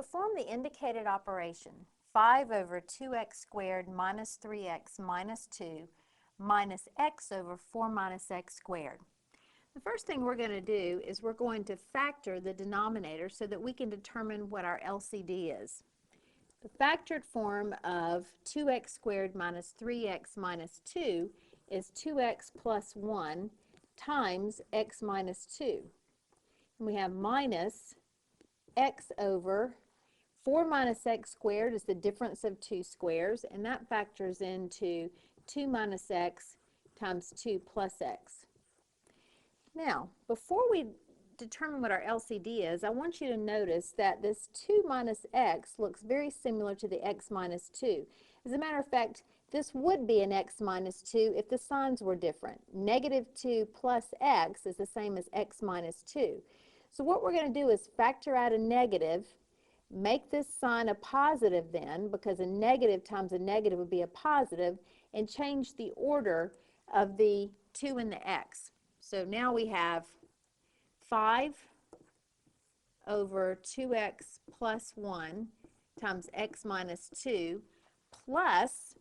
Perform the indicated operation, 5 over 2x squared minus 3x minus 2 minus x over 4 minus x squared. The first thing we're going to do is we're going to factor the denominator so that we can determine what our LCD is. The factored form of 2x squared minus 3x minus 2 is 2x plus 1 times x minus 2. And we have minus x over 4 minus x squared is the difference of two squares, and that factors into 2 minus x times 2 plus x. Now, before we determine what our LCD is, I want you to notice that this 2 minus x looks very similar to the x minus 2. As a matter of fact, this would be an x minus 2 if the signs were different. Negative 2 plus x is the same as x minus 2. So what we're going to do is factor out a negative, make this sign a positive then, because a negative times a negative would be a positive, and change the order of the 2 and the x. So now we have 5 over 2x plus 1 times x minus 2 plus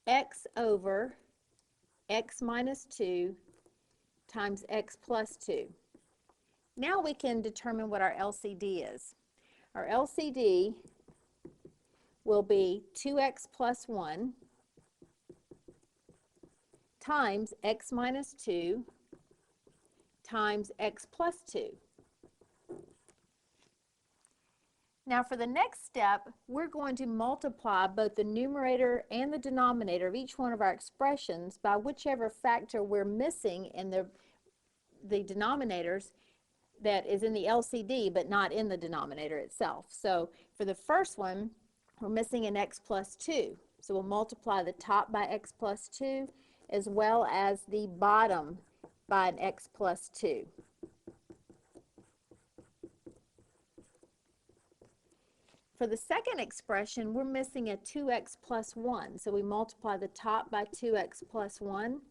x over x minus 2 times x plus 2. Now we can determine what our LCD is. Our LCD will be 2x plus 1 times x minus 2 times x plus 2. Now for the next step, we're going to multiply both the numerator and the denominator of each one of our expressions by whichever factor we're missing in the denominators that is in the LCD but not in the denominator itself. So for the first one, we're missing an x plus 2. So we'll multiply the top by x plus 2 as well as the bottom by an x plus 2. For the second expression, we're missing a 2x plus 1. So we multiply the top by 2x plus 1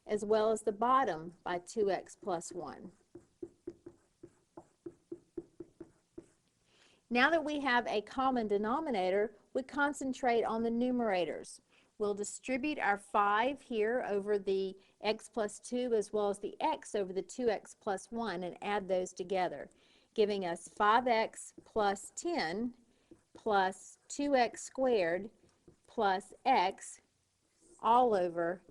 as well as the bottom by 2x plus 1. Now that we have a common denominator, we concentrate on the numerators. We'll distribute our 5 here over the x plus 2 as well as the x over the 2x plus 1 and add those together, giving us 5x plus 10 plus 2x squared plus x all over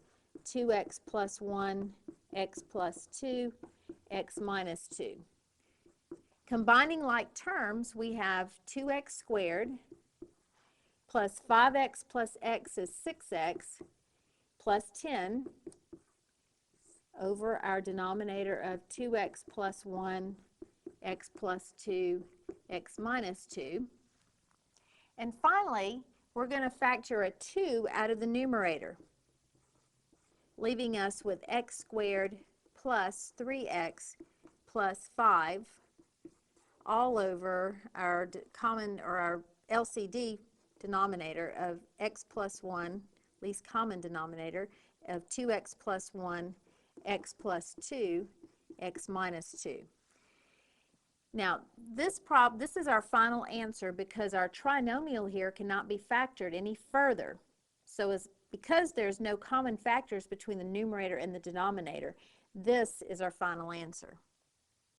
2x plus 1, x plus 2, x minus 2. Combining like terms, we have 2x squared plus 5x plus x is 6x plus 10 over our denominator of 2x plus 1, x plus 2, x minus 2. And finally, we're going to factor a 2 out of the numerator, leaving us with x squared plus 3x plus 5 all over our common or our LCD denominator of x plus 1, least common denominator, of 2x plus 1, x plus 2, x minus 2. Now, this is our final answer because our trinomial here cannot be factored any further. So because there's no common factors between the numerator and the denominator, this is our final answer.